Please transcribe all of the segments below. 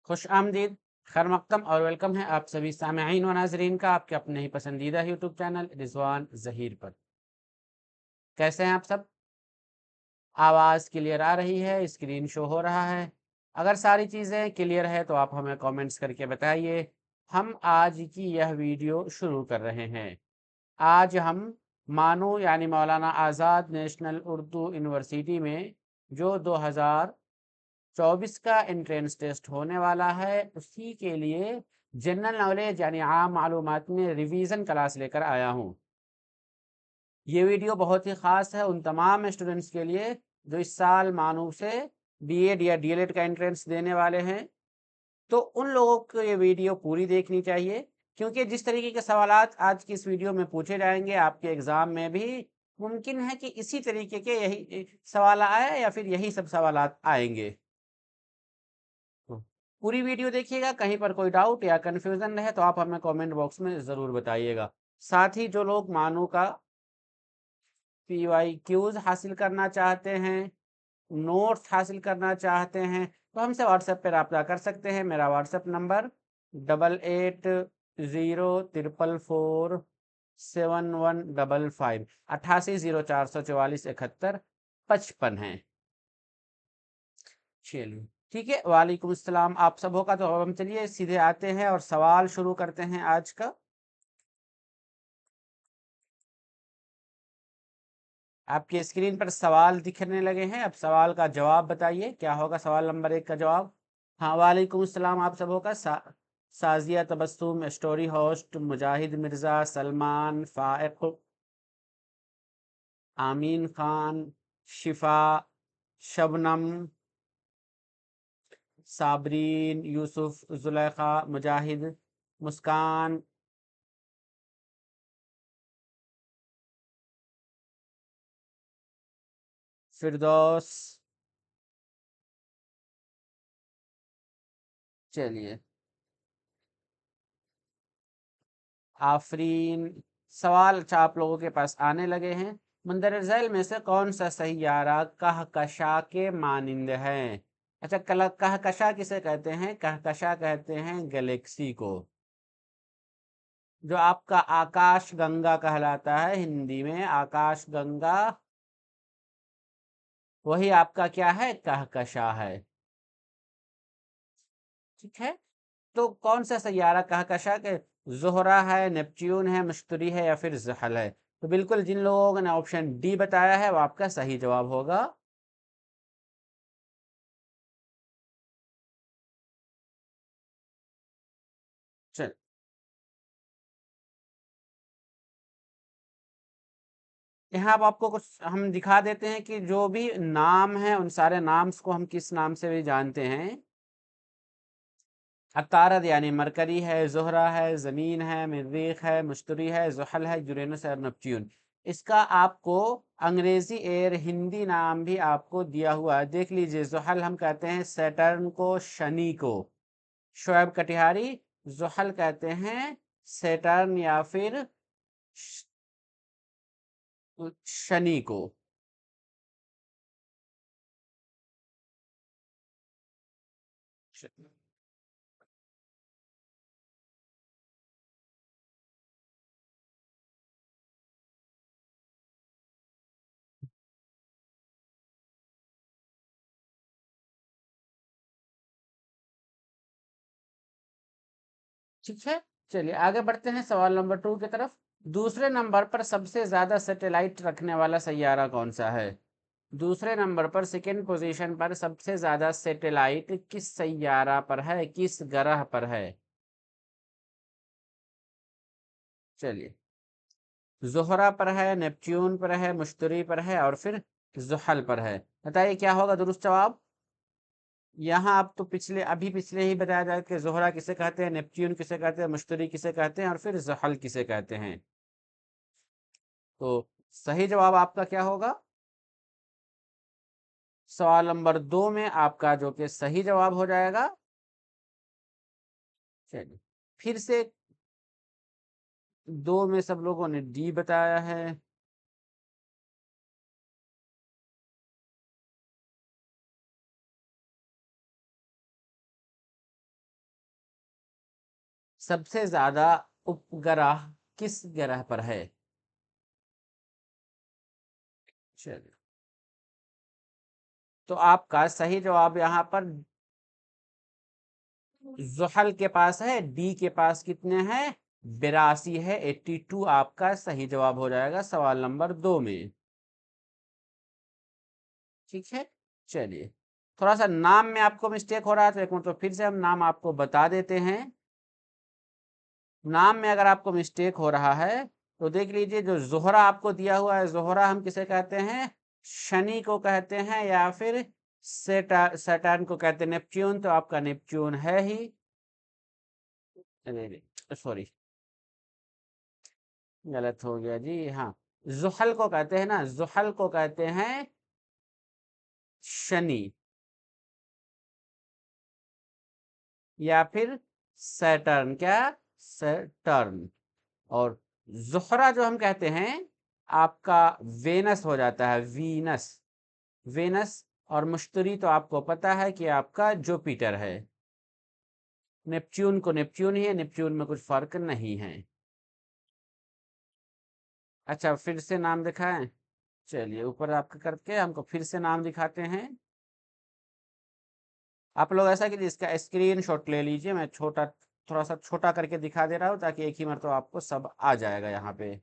खुश आमदीद, खैर मक़दम और वेलकम है आप सभी सामईन व नाज़रीन का आपके अपने ही पसंदीदा यूट्यूब चैनल रिज़वान ज़हीर पर। कैसे हैं आप सब? आवाज़ क्लियर आ रही है, स्क्रीन शो हो रहा है? अगर सारी चीज़ें क्लियर है तो आप हमें कमेंट्स करके बताइए। हम आज की यह वीडियो शुरू कर रहे हैं। आज हम मानो यानी मौलाना आज़ाद नेशनल उर्दू यूनिवर्सिटी में जो 2024 का एंट्रेंस टेस्ट होने वाला है, उसी के लिए जनरल नॉलेज यानी आम मालूमात में रिवीजन क्लास लेकर आया हूँ। ये वीडियो बहुत ही ख़ास है उन तमाम स्टूडेंट्स के लिए जो इस साल मानो से बीएड या डीएलएड का एंट्रेंस देने वाले हैं। तो उन लोगों को ये वीडियो पूरी देखनी चाहिए, क्योंकि जिस तरीके के सवालात आज की इस वीडियो में पूछे जाएँगे आपके एग्ज़ाम में भी मुमकिन है कि इसी तरीके के यही सवाल आए या फिर यही सब सवालात आएँगे। पूरी वीडियो देखिएगा, कहीं पर कोई डाउट या कन्फ्यूज़न रहे तो आप हमें कमेंट बॉक्स में ज़रूर बताइएगा। साथ ही जो लोग मानो का पीवाईक्यूज़ हासिल करना चाहते हैं, नोट्स हासिल करना चाहते हैं, तो हमसे व्हाट्सएप पे राब्ता कर सकते हैं। मेरा व्हाट्सएप नंबर 8804471555 8804447155 है। चलिए, ठीक है। वालेकुम अस्सलाम आप सबों का। तो अब हम चलिए सीधे आते हैं और सवाल शुरू करते हैं आज का। आपकी स्क्रीन पर सवाल दिखने लगे हैं, अब सवाल का जवाब बताइए, क्या होगा सवाल नंबर 1 का जवाब? हाँ, वालेकुम अस्सलाम आप सबों का। साजिया तबस्सुम, स्टोरी होस्ट, मुजाहिद मिर्ज़ा, सलमान, फ़ाइक़, आमीन खान, शिफा, शबनम, साबरीन, यूसुफ, ज़ुलेखा, मुजाहिद, मुस्कान, फिरदौस। चलिए, आफरीन। सवाल अच्छा आप लोगों के पास आने लगे हैं। मंदर झैल में से कौन सा सैयारा कहकशा के मानिंद है? अच्छा, कहकशा किसे कहते हैं? कहकशा कहते हैं गैलेक्सी को। जो आपका आकाश गंगा कहलाता है हिंदी में, आकाश गंगा, वही आपका क्या है? कहकशा है। ठीक है। तो कौन सा सैयारा कहकशा के? ज़ोहरा है, नेपच्यून है, मश्तरी है या फिर ज़हल है? तो बिल्कुल जिन लोगों ने ऑप्शन डी बताया है वो आपका सही जवाब होगा। चल, यहाँ अब आपको कुछ हम दिखा देते हैं कि जो भी नाम है उन सारे नाम्स को हम किस नाम से भी जानते हैं। अतारद यानी मरकरी है, ज़ोहरा है, ज़मीन है, मरीख है, मुश्तरी है, ज़ुहल है, यूरेनस है और नेपच्यून। इसका आपको अंग्रेजी एयर हिंदी नाम भी आपको दिया हुआ है, देख लीजिए। ज़ुहल हम कहते हैं सैटर्न को, शनि को। शोएब कटिहारी, ज़ुहल कहते हैं सैटर्न या फिर शनि को। ठीक है, चलिए आगे बढ़ते हैं सवाल नंबर 2 की तरफ। दूसरे नंबर पर सबसे ज्यादा सैटेलाइट रखने वाला सैयारा कौन सा है? दूसरे नंबर पर, सेकेंड पोजीशन पर सबसे ज्यादा सैटेलाइट किस सैयारा पर है, किस ग्रह पर है? चलिए, ज़ोहरा पर है, नेपच्यून पर है, मुश्तरी पर है और फिर ज़ुहल पर है। बताइए क्या होगा दुरुस्त जवाब? यहाँ आप तो पिछले ही बताया जाए कि ज़ोहरा किसे कहते हैं, नेपच्यून किसे कहते हैं, मुश्तरी किसे कहते हैं और फिर ज़ुहल किसे कहते हैं। तो सही जवाब आपका क्या होगा? सवाल नंबर 2 में आपका जो कि सही जवाब हो जाएगा। चलिए, फिर से 2 में सब लोगों ने डी बताया है। सबसे ज्यादा उपग्रह किस ग्रह पर है? चलिए, तो आपका सही जवाब यहाँ पर जुहल के पास है। डी के पास कितने हैं? 82 है। 82 आपका सही जवाब हो जाएगा सवाल नंबर 2 में। ठीक है, चलिए, थोड़ा सा नाम में आपको मिस्टेक हो रहा है तो एक मतलब फिर से हम नाम आपको बता देते हैं। नाम में अगर आपको मिस्टेक हो रहा है तो देख लीजिए, जो जोहरा आपको दिया हुआ है, जोहरा हम किसे कहते हैं? शनि को कहते हैं, या फिर सैटर्न को कहते हैं नेपच्यून। तो आपका नेपच्यून है ही। सॉरी, गलत हो गया जी। हाँ, जुहल को कहते हैं ना, जुहल को कहते हैं शनि, या फिर सैटर्न। क्या? सैटर्न। और ज़ुहरा जो हम कहते हैं आपका वेनस हो जाता है, वीनस। वेनस। और मुश्तरी तो आपको पता है कि आपका जुपिटर है। नेपच्यून को नेपच्यून ही है, नेपच्यून में कुछ फर्क नहीं है। अच्छा, फिर से नाम दिखाएं। चलिए, ऊपर आपका करके हमको फिर से नाम दिखाते हैं। आप लोग ऐसा कीजिए, इसका स्क्रीन शॉट ले लीजिए। मैं छोटा, थोड़ा सा छोटा करके दिखा दे रहा हूँ ताकि एक ही मरतबा आपको सब आ जाएगा यहाँ पे।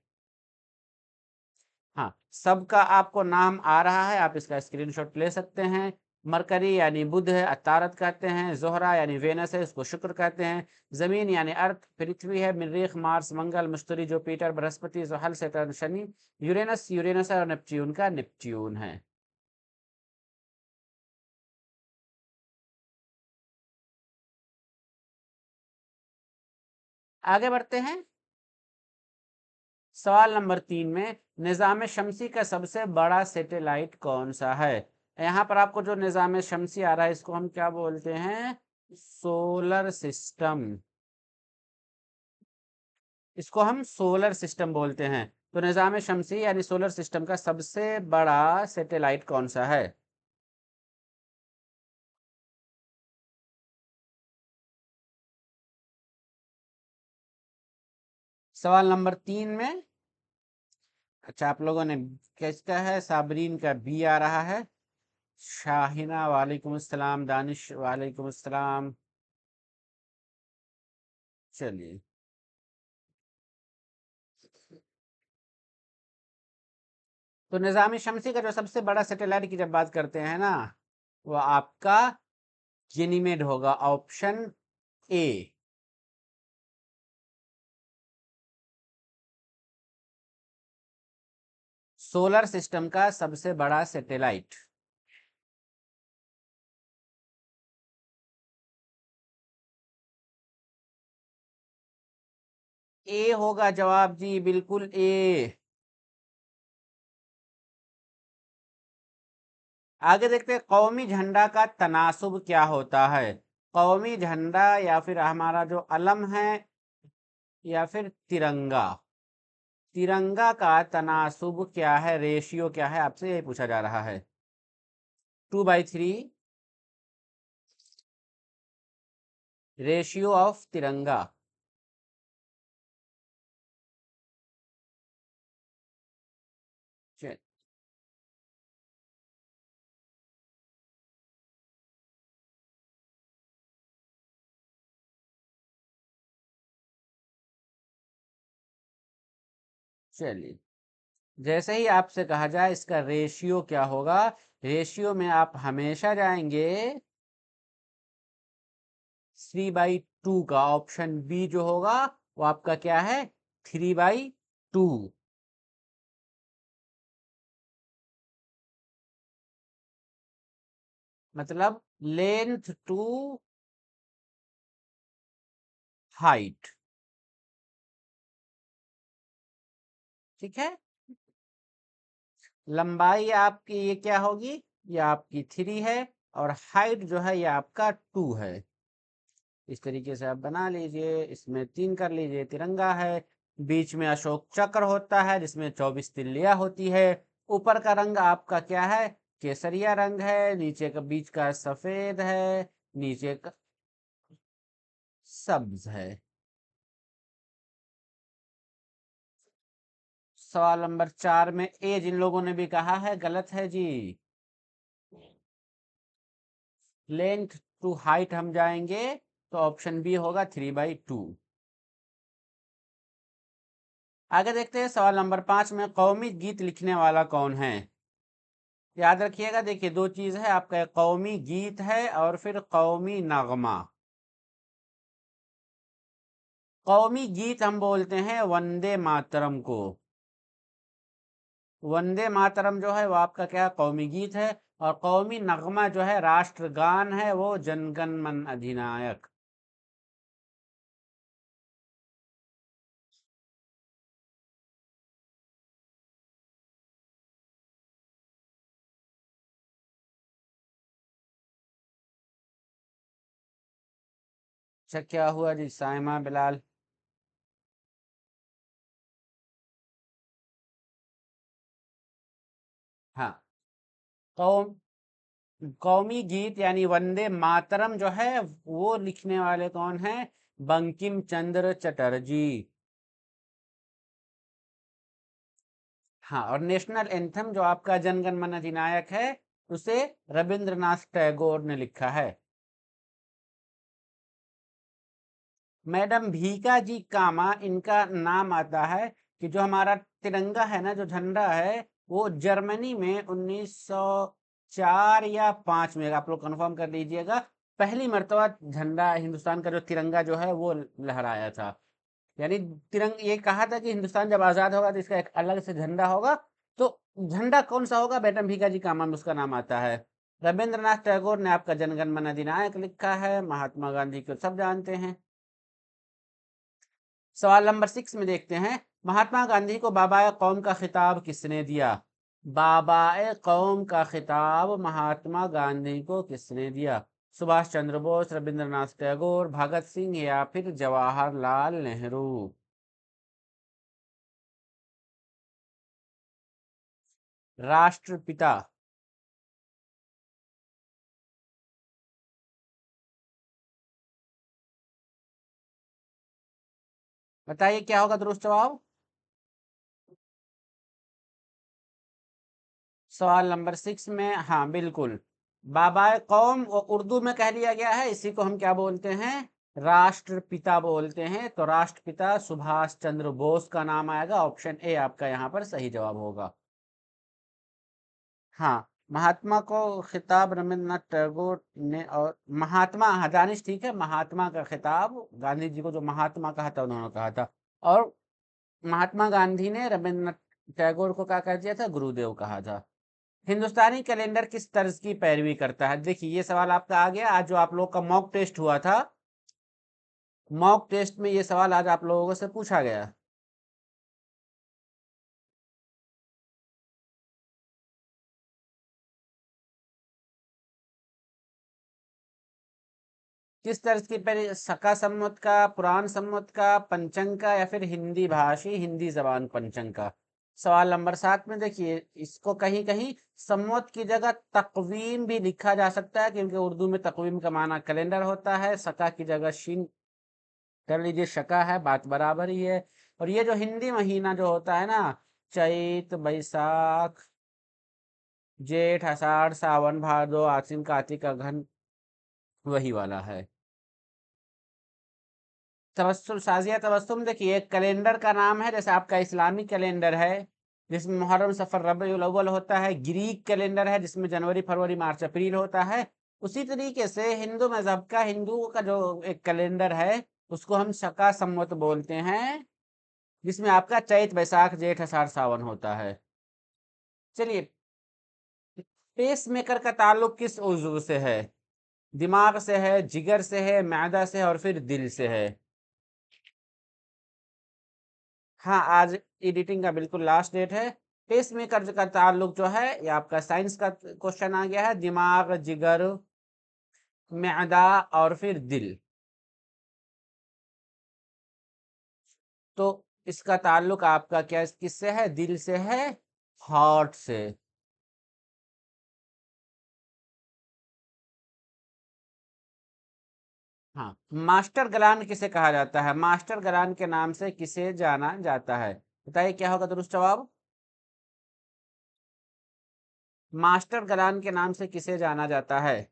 हाँ, सबका आपको नाम आ रहा है, आप इसका स्क्रीनशॉट ले सकते हैं। मरकरी यानी बुध है, अतारत कहते हैं। जोहरा यानी वेनस है, उसको शुक्र कहते हैं। जमीन यानी अर्थ, पृथ्वी है। मरीख, मार्स, मंगल, मुश्तरी, जुपिटर, बृहस्पति, जुहल, सैटर्न, शनि। यूरेनस यूरेनस है, और नेपच्यून का नेपच्यून है। आगे बढ़ते हैं। सवाल नंबर 3 में, निज़ाम शमसी का सबसे बड़ा सैटेलाइट कौन सा है? यहाँ पर आपको जो निज़ाम शमसी आ रहा है, इसको हम क्या बोलते हैं? Solar system. इसको हम सोलर सिस्टम बोलते हैं। तो निज़ाम शमसी यानी सोलर सिस्टम का सबसे बड़ा सैटेलाइट कौन सा है? सवाल नंबर 3 में। अच्छा, आप लोगों ने किसका है? साबरीन का बी आ रहा है। शाहिना वालेकुम अस्सलाम, दानिश वालेकुम अस्सलाम। चलिए, तो निज़ाम शमसी का जो सबसे बड़ा सैटेलाइट की जब बात करते हैं ना, वो आपका गैनीमेड होगा, ऑप्शन ए। सोलर सिस्टम का सबसे बड़ा सैटेलाइट ए होगा जवाब जी, बिल्कुल ए। आगे देखते हैं, कौमी झंडा का तनासुब क्या होता है? कौमी झंडा, या फिर हमारा जो अलम है, या फिर तिरंगा। तिरंगा का तनासुब क्या है, रेशियो क्या है, आपसे यही पूछा जा रहा है। 2/3 रेशियो ऑफ तिरंगा। चलिए, जैसे ही आपसे कहा जाए इसका रेशियो क्या होगा, रेशियो में आप हमेशा जाएंगे 3/2 का। ऑप्शन बी जो होगा वो आपका क्या है? 3/2। मतलब लेंथ टू हाइट। ठीक है, लंबाई आपकी ये क्या होगी? ये आपकी 3 है, और हाइट जो है ये आपका 2 है। इस तरीके से आप बना लीजिए, इसमें 3 कर लीजिए। तिरंगा है, बीच में अशोक चक्र होता है जिसमें 24 तिल्लियां होती है। ऊपर का रंग आपका क्या है? केसरिया रंग है। नीचे का बीच का सफेद है, नीचे का सब्ज है। सवाल नंबर 4 में ए जिन लोगों ने भी कहा है गलत है जी। लेंथ टू हाइट हम जाएंगे तो ऑप्शन बी होगा 3/2। आगे देखते हैं सवाल नंबर 5 में कौमी गीत लिखने वाला कौन है। याद रखिएगा, देखिए दो चीज है आपका, कौमी गीत है और फिर कौमी नगमा। कौमी गीत हम बोलते हैं वंदे मातरम को। वंदे मातरम जो है वो आपका क्या कौमी गीत है, और कौमी नगमा जो है राष्ट्रगान है, वो जनगण मन अधिनायक। अच्छा क्या हुआ जी साइमा बिलाल? हाँ, कौम कौमी गीत यानी वंदे मातरम जो है वो लिखने वाले कौन है? बंकिम चंद्र चटर्जी। हाँ, और नेशनल एंथम जो आपका जनगण मन अधिनायक है उसे रविंद्रनाथ टैगोर ने लिखा है। मैडम भीका जी कामा इनका नाम आता है कि जो हमारा तिरंगा है ना, जो झंडा है, वो जर्मनी में 1904 या 5 में, आप लोग कंफर्म कर लीजिएगा, पहली मर्तबा झंडा हिंदुस्तान का जो तिरंगा जो है वो लहराया था। यानी तिरंग ये कहा था कि हिंदुस्तान जब आजाद होगा तो इसका एक अलग से झंडा होगा। तो झंडा कौन सा होगा? मैडम भीका जी कामा में उसका नाम आता है। रविंद्रनाथ टैगोर ने आपका जनगण मन अधिनायक लिखा है। महात्मा गांधी को सब जानते हैं। सवाल नंबर 6 में देखते हैं, महात्मा गांधी को बाबाए कौम का खिताब किसने दिया? बाबाए कौम का खिताब महात्मा गांधी को किसने दिया? सुभाष चंद्र बोस, रविंद्रनाथ टैगोर, भगत सिंह या फिर जवाहरलाल नेहरू? राष्ट्रपिता। बताइए क्या होगा दुरुस्त जवाब? सवाल नंबर 6 में हाँ बिल्कुल, बाबाए कौम वो उर्दू में कह लिया गया है, इसी को हम क्या बोलते हैं? राष्ट्रपिता बोलते हैं। तो राष्ट्रपिता सुभाष चंद्र बोस का नाम आएगा। ऑप्शन ए आपका यहाँ पर सही जवाब होगा। हाँ, महात्मा को खिताब रविंद्रनाथ टैगोर ने, और महात्मा, हाँ दानिश ठीक है, महात्मा का खिताब गांधी जी को जो महात्मा कहा था उन्होंने कहा था। और महात्मा गांधी ने रविंद्रनाथ टैगोर को क्या कह दिया था? गुरुदेव कहा था। हिंदुस्तानी कैलेंडर किस तर्ज की पैरवी करता है? देखिए ये सवाल आपका आ गया आज, जो आप लोग का मॉक टेस्ट हुआ था, मॉक टेस्ट में ये सवाल आज आप लोगों से पूछा गया। किस तर्ज की पैरवी? सका सम्मत का, पुराण सम्मत का, पंचंग का, या फिर हिंदी भाषी हिंदी जबान पंचंग का? सवाल नंबर 7 में देखिए, इसको कहीं कहीं सम्मत की जगह तकवीम भी लिखा जा सकता है, क्योंकि उर्दू में तकवीम का माना कैलेंडर होता है। सका की जगह शीन कर लीजिए, शका है, बात बराबर ही है। और ये जो हिंदी महीना जो होता है ना, चैत बैसाख जेठ आषाढ़ सावन भादो आश्विन कार्तिक अगहन, वही वाला है। तबस्सुम, साजिया तबस्सुम देखिए एक कैलेंडर का नाम है, जैसे आपका इस्लामिक कैलेंडर है जिसमें मुहर्रम सफर रबीउल अव्वल होता है। ग्रीक कैलेंडर है जिसमें जनवरी फरवरी मार्च अप्रैल होता है। उसी तरीके से हिंदू मजहब का, हिंदुओं का जो एक कैलेंडर है उसको हम शका संवत बोलते हैं, जिसमें आपका चैत बैसाख जेठ आषाढ़ सावन होता है। चलिए, पेस मेकर का ताल्लुक किस उज़्व से है? दिमाग से है, जिगर से है, मैदा से है, और फिर दिल से है? हाँ, आज एडिटिंग का बिल्कुल लास्ट डेट है। पेस मेकर का ताल्लुक जो है, ये आपका साइंस का क्वेश्चन आ गया है, दिमाग, जिगर, मैदा और फिर दिल। तो इसका ताल्लुक आपका क्या किससे है? दिल से है, हार्ट से। हाँ, मास्टर ग्लांड किसे कहा जाता है? मास्टर ग्लांड के नाम से किसे जाना जाता है? बताइए क्या होगा दुरुस्त जवाब। मास्टर गलान के नाम से किसे जाना जाता है?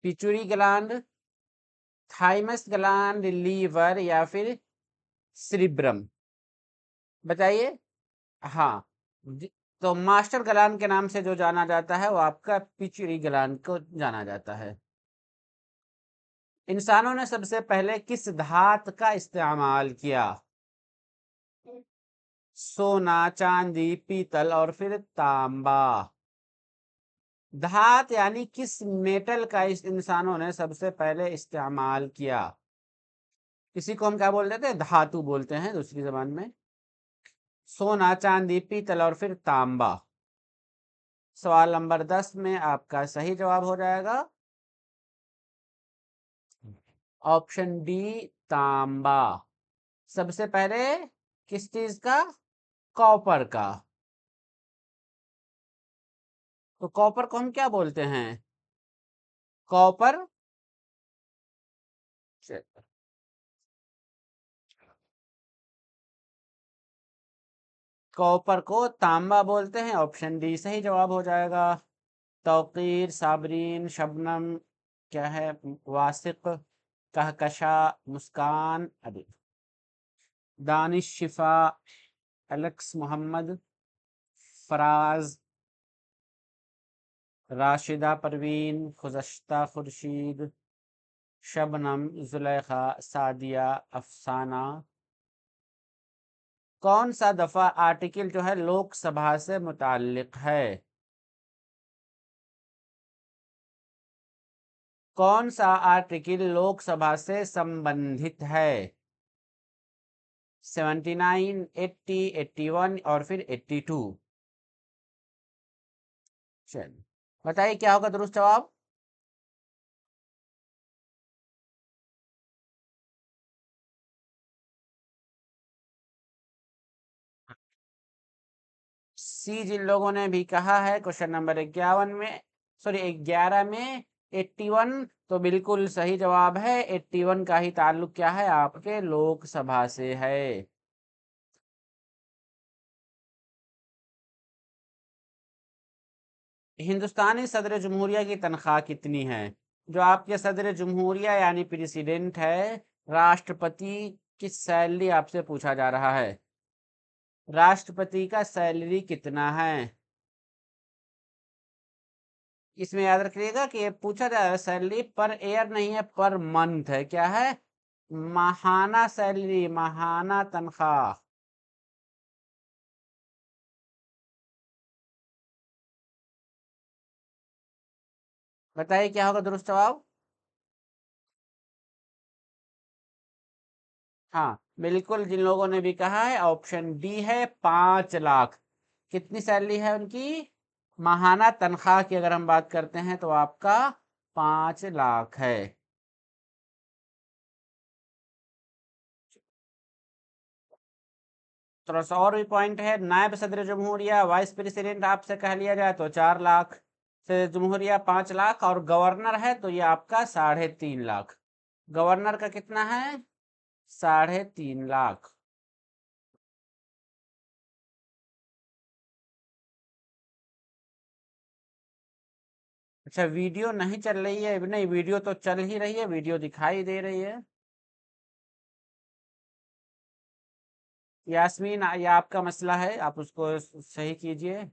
पिचुरी ग्लैंड, थाइमस ग्लैंड, लीवर या फिर सिरिब्रम? बताइए। हाँ तो मास्टर ग्लैंड के नाम से जो जाना जाता है वो आपका पिचुरी ग्लैंड को जाना जाता है। इंसानों ने सबसे पहले किस धातु का इस्तेमाल किया? सोना, चांदी, पीतल और फिर तांबा। धात यानी किस मेटल का इस इंसानों ने सबसे पहले इस्तेमाल किया? इसी को हम क्या बोल देते हैं? धातु बोलते हैं दूसरी जबान में। सोना, चांदी, पीतल और फिर तांबा। सवाल नंबर 10 में आपका सही जवाब हो जाएगा ऑप्शन डी, तांबा। सबसे पहले किस चीज का? कॉपर का। तो कॉपर को हम क्या बोलते हैं? कॉपर। कॉपर को तांबा बोलते हैं, ऑप्शन डी सही जवाब हो जाएगा। तौकीर, साबरीन, शबनम, क्या है, वासिक, कहकशा, मुस्कान, अभी दानिश, शिफा, एलेक्स, मोहम्मद, फराज, राशिदा, परवीन, खुजश्ता, खुर्शीद, शबनम, जुलेखा, सादिया, अफसाना। कौन सा दफा आर्टिकल जो है लोकसभा से मुताल्लिक है? कौन सा आर्टिकल लोकसभा से संबंधित है? 79, 80, 81 और फिर 82? चलिए बताइए क्या होगा दुरुस्त जवाब। सी जिन लोगों ने भी कहा है क्वेश्चन नंबर 51 में, सॉरी 11 में 81, तो बिल्कुल सही जवाब है। 81 का ही ताल्लुक क्या है? आपके लोकसभा से है। हिंदुस्तानी सदर जमहूरिया की तनख्वाह कितनी है? जो आपके सदर जमहूरिया यानी प्रेसिडेंट है, राष्ट्रपति की सैलरी आपसे पूछा जा रहा है। राष्ट्रपति का सैलरी कितना है? इसमें याद रखिएगा कि ये पूछा जा रहा है सैलरी पर ईयर नहीं है, पर मंथ है। क्या है? माहाना सैलरी, माहाना तनख्वाह। बताइए क्या होगा दुरुस्त जवाब। हाँ बिल्कुल, जिन लोगों ने भी कहा है ऑप्शन डी है, 5 लाख। कितनी सैलरी है उनकी? माहाना तनख्वाह की अगर हम बात करते हैं तो आपका 5 लाख है। थोड़ा सा और भी पॉइंट है। नायब सदर जमहूरिया, वाइस प्रेसिडेंट आपसे कह लिया जाए तो 4 लाख, से जमहूरिया 5 लाख, और गवर्नर है तो ये आपका 3.5 लाख। गवर्नर का कितना है? 3.5 लाख। अच्छा वीडियो नहीं चल रही है? नहीं, वीडियो तो चल ही रही है, वीडियो दिखाई दे रही है। यास्मीन, ये आपका मसला है, आप उसको सही कीजिए।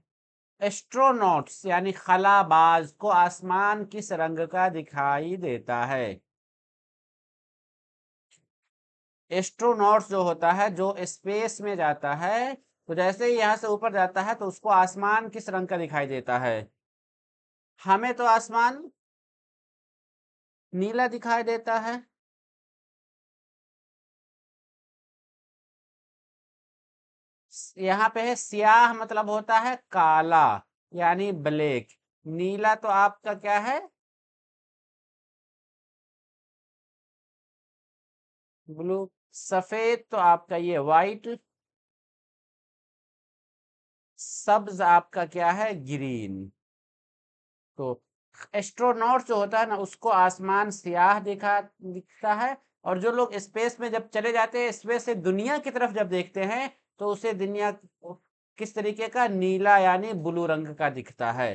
एस्ट्रोनॉट्स यानी खलाबाज को आसमान किस रंग का दिखाई देता है? एस्ट्रोनॉट्स जो होता है, जो स्पेस में जाता है, तो जैसे ही यहाँ से ऊपर जाता है तो उसको आसमान किस रंग का दिखाई देता है? हमें तो आसमान नीला दिखाई देता है। यहाँ पे है सियाह, मतलब होता है काला, यानी ब्लैक। नीला तो आपका क्या है? ब्लू। सफेद तो आपका ये व्हाइट। सब्ज आपका क्या है? ग्रीन। तो एस्ट्रोनॉट जो होता है ना, उसको आसमान स्याह दिखता है, और जो लोग स्पेस में जब चले जाते हैं, स्पेस से दुनिया की तरफ जब देखते हैं, तो उसे दुनिया किस तरीके का, नीला यानी ब्लू रंग का दिखता है।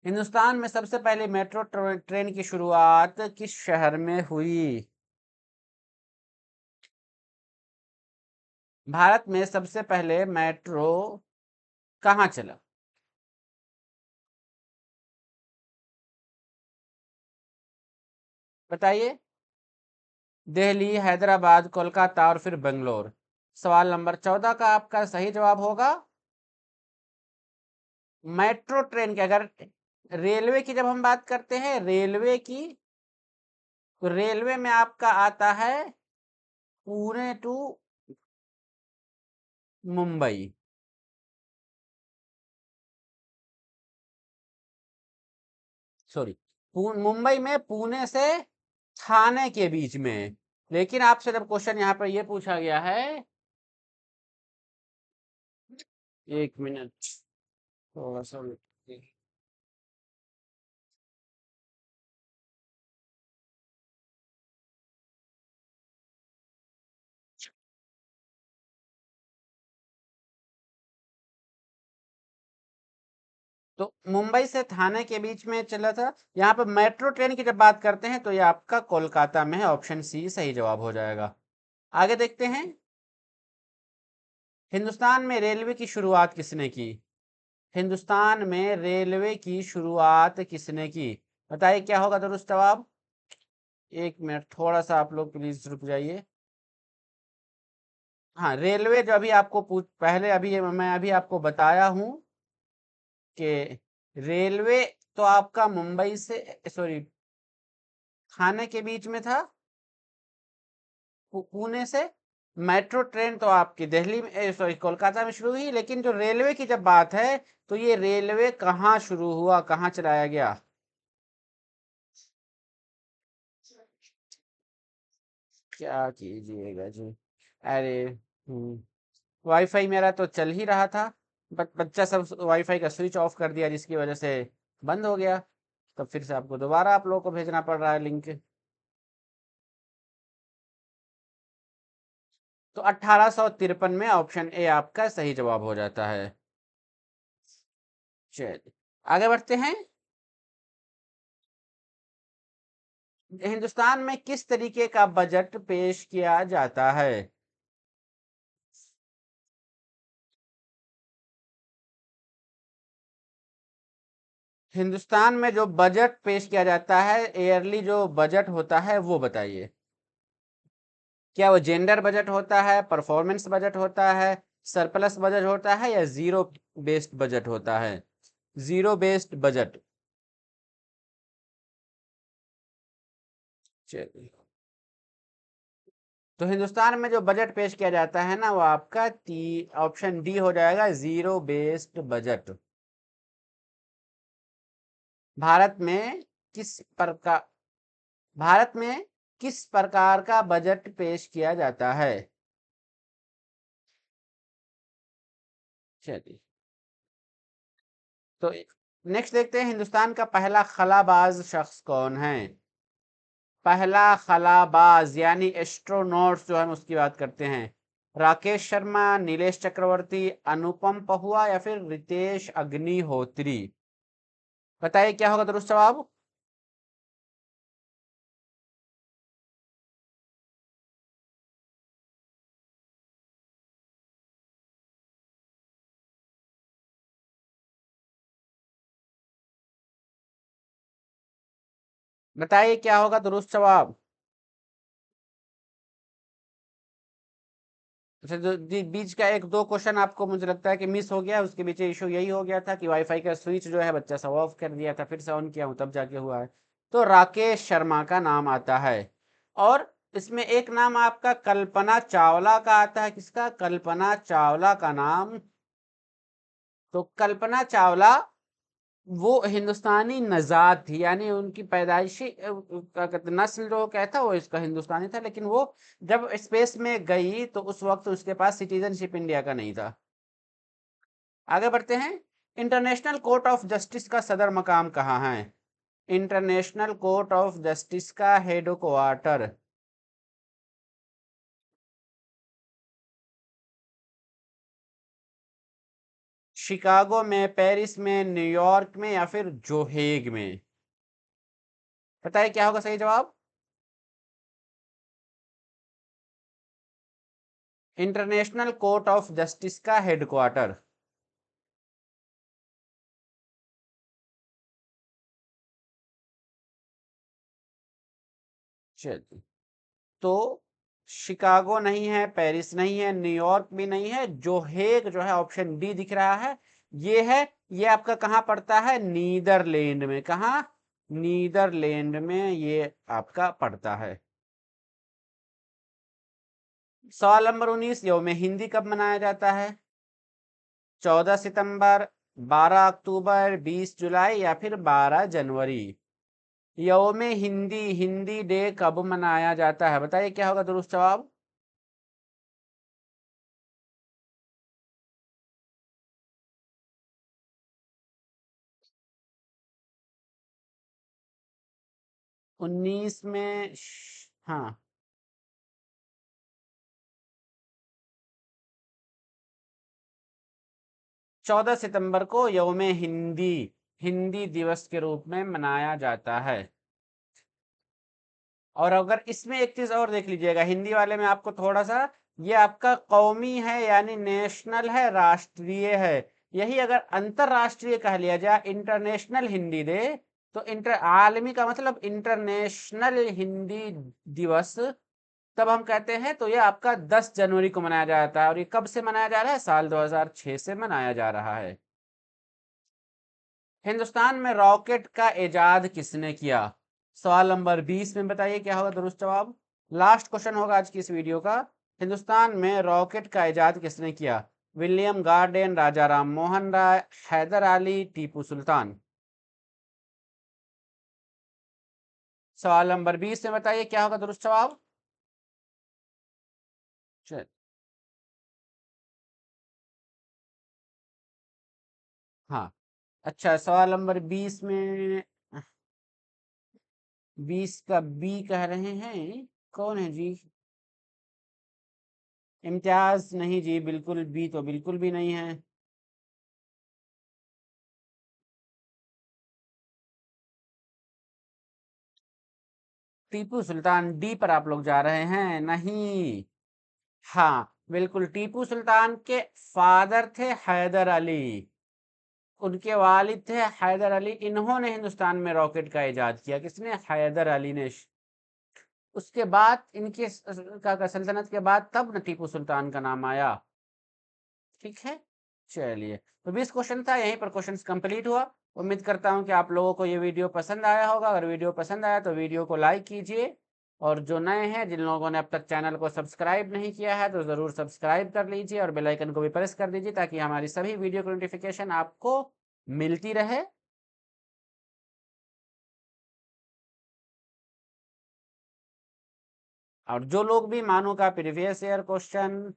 हिंदुस्तान में सबसे पहले मेट्रो ट्रेन की शुरुआत किस शहर में हुई? भारत में सबसे पहले मेट्रो कहाँ चला? बताइए। दिल्ली, हैदराबाद, कोलकाता और फिर बेंगलोर। सवाल नंबर 14 का आपका सही जवाब होगा मेट्रो ट्रेन की। अगर रेलवे की जब हम बात करते हैं, रेलवे की, तो रेलवे में आपका आता है पुणे टू मुंबई। सॉरी, मुंबई में पुणे से थाने के बीच में। लेकिन आपसे जब क्वेश्चन यहाँ पर यह पूछा गया है, एक मिनट, थोड़ा सा तो मुंबई से थाने के बीच में चला था। यहाँ पर मेट्रो ट्रेन की जब बात करते हैं, तो ये आपका कोलकाता में है। ऑप्शन सी सही जवाब हो जाएगा। आगे देखते हैं, हिंदुस्तान में रेलवे की शुरुआत किसने की? हिंदुस्तान में रेलवे की शुरुआत किसने की? बताइए क्या होगा दुरुस्त जवाब। एक मिनट, थोड़ा सा आप लोग प्लीज रुक जाइए। हाँ, रेलवे जो अभी आपको पहले अभी मैं अभी आपको बताया हूं कि रेलवे तो आपका मुंबई से, सॉरी, थाने के बीच में था, पुणे से। मेट्रो ट्रेन तो आपकी दिल्ली में, सॉरी, कोलकाता में शुरू हुई। लेकिन जो रेलवे की जब बात है, तो ये रेलवे कहाँ शुरू हुआ, कहाँ चलाया गया? क्या कीजिएगा जी। अरे, वाईफाई मेरा तो चल ही रहा था, बट बच्चा सब वाईफाई का स्विच ऑफ कर दिया, जिसकी वजह से बंद हो गया। तब फिर से आपको दोबारा आप लोगों को भेजना पड़ रहा है लिंक। तो 1853 में ऑप्शन ए आपका सही जवाब हो जाता है। चलिए आगे बढ़ते हैं। हिंदुस्तान में किस तरीके का बजट पेश किया जाता है? हिंदुस्तान में जो बजट पेश किया जाता है, ईयरली जो बजट होता है, वो बताइए। क्या वो जेंडर बजट होता है, परफॉर्मेंस बजट होता है, सरप्लस बजट होता है, या जीरो बेस्ड बजट होता है? Zero based budget. चलिए, तो हिंदुस्तान में जो बजट पेश किया जाता है ना, वो आपका ऑप्शन डी हो जाएगा, जीरो बेस्ड बजट। भारत में किस प्रकार भारत में किस प्रकार का बजट पेश किया जाता है? चलिए, तो नेक्स्ट देखते हैं, हिंदुस्तान का पहला खलाबाज शख्स कौन है? पहला खलाबाज यानी एस्ट्रोनॉट्स जो हम उसकी बात करते हैं। राकेश शर्मा, नीलेश चक्रवर्ती, अनुपम पहुआ या फिर रितेश अग्निहोत्री। बताइए क्या होगा दुरुस्त जवाब। बताइए क्या होगा दुरुस्त जवाब। अच्छा, जो बीच का एक दो क्वेश्चन आपको मुझे लगता है कि मिस हो गया। उसके पीछे इशू यही हो गया था कि वाईफाई का स्विच जो है बच्चा सब ऑफ कर दिया था, फिर से ऑन किया हूं तब जाके हुआ है। तो राकेश शर्मा का नाम आता है। और इसमें एक नाम आपका कल्पना चावला का आता है। किसका? कल्पना चावला का नाम। तो कल्पना चावला वो हिंदुस्तानी नजात थी, यानी उनकी पैदाइशी क्या कहते नस्ल जो कहता वो इसका हिंदुस्तानी था। लेकिन वो जब स्पेस में गई, तो उस वक्त उसके पास सिटीजनशिप इंडिया का नहीं था। आगे बढ़ते हैं। इंटरनेशनल कोर्ट ऑफ जस्टिस का सदर मकाम कहाँ है? इंटरनेशनल कोर्ट ऑफ जस्टिस का हेड क्वार्टर शिकागो में, पेरिस में, न्यूयॉर्क में या फिर जोहेग में? बताइए क्या होगा सही जवाब? इंटरनेशनल कोर्ट ऑफ जस्टिस का हेडक्वार्टर। चलिए, तो शिकागो नहीं है, पेरिस नहीं है, न्यूयॉर्क भी नहीं है, जो हेग जो है ऑप्शन डी दिख रहा है ये है। ये आपका कहाँ पड़ता है? नीदरलैंड में। कहाँ? नीदरलैंड में ये आपका पड़ता है। सवाल नंबर 19, यौम हिंदी कब मनाया जाता है? 14 सितंबर, 12 अक्टूबर, 20 जुलाई या फिर 12 जनवरी? यौम हिंदी, हिंदी डे कब मनाया जाता है? बताइए क्या होगा दुरुस्त जवाब? 19 में हाँ, 14 सितंबर को यौम हिंदी, हिंदी दिवस के रूप में मनाया जाता है। और अगर इसमें एक चीज और देख लीजिएगा, हिंदी वाले में आपको थोड़ा सा, ये आपका कौमी है यानी नेशनल है, राष्ट्रीय है। यही अगर अंतरराष्ट्रीय कह लिया जाए, इंटरनेशनल हिंदी डे, तो इंटर आलमी का मतलब इंटरनेशनल हिंदी दिवस, तब हम कहते हैं तो ये आपका 10 जनवरी को मनाया जाता है। और ये कब से मनाया जा रहा है? साल 2006 से मनाया जा रहा है। हिंदुस्तान में रॉकेट का इजाद किसने किया? सवाल नंबर 20 में बताइए क्या होगा दुरुस्त जवाब? लास्ट क्वेश्चन होगा आज की इस वीडियो का। हिंदुस्तान में रॉकेट का इजाद किसने किया? विलियम गार्डन, राजा राम मोहन राय, हैदर अली, टीपू सुल्तान? सवाल नंबर 20 में बताइए क्या होगा दुरुस्त जवाब? चल, हाँ, अच्छा, सवाल नंबर 20 में 20 का बी कह रहे हैं, कौन है जी? इम्तियाज? नहीं जी, बिल्कुल बी तो बिल्कुल भी नहीं है। टीपू सुल्तान, डी पर आप लोग जा रहे हैं? नहीं, हाँ बिल्कुल, टीपू सुल्तान के फादर थे हैदर अली, उनके वालिद थे हैदर अली। इन्होंने हिंदुस्तान में रॉकेट का इजाद किया। किसने? हैदर अली ने। उसके बाद इनके का सल्तनत के बाद तब न टीपू सुल्तान का नाम आया। ठीक है, चलिए, तो 20 क्वेश्चन था, यहीं पर क्वेश्चंस कंप्लीट हुआ। उम्मीद करता हूं कि आप लोगों को ये वीडियो पसंद आया होगा। अगर वीडियो पसंद आया तो वीडियो को लाइक कीजिए, और जो नए हैं, जिन लोगों ने अब तक चैनल को सब्सक्राइब नहीं किया है, तो ज़रूर सब्सक्राइब कर लीजिए और बेल आइकन को भी प्रेस कर दीजिए, ताकि हमारी सभी वीडियो की नोटिफिकेशन आपको मिलती रहे। और जो लोग भी मानो का प्रीवियस ईयर क्वेश्चन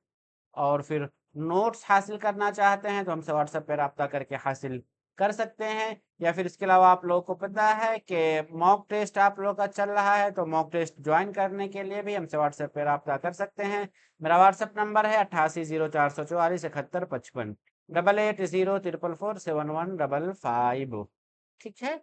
और फिर नोट्स हासिल करना चाहते हैं, तो हमसे व्हाट्सएप पर रब्ता करके हासिल कर सकते हैं। या फिर इसके अलावा आप लोगों को पता है कि मॉक टेस्ट आप लोगों का चल रहा है, तो मॉक टेस्ट ज्वाइन करने के लिए भी हमसे व्हाट्सएप पर रब्ता कर सकते हैं। मेरा व्हाट्सएप नंबर है 8804447155, 8804447115। ठीक है,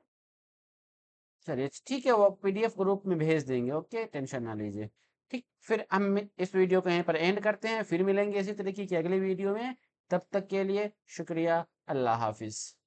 चलिए ठीक है, वो पीडीएफ ग्रुप में भेज देंगे। ओके, टेंशन ना लीजिए। ठीक, फिर हम इस वीडियो को यहीं पर एंड करते हैं, फिर मिलेंगे इसी तरीके की अगली वीडियो में। तब तक के लिए शुक्रिया, अल्लाह हाफिज़।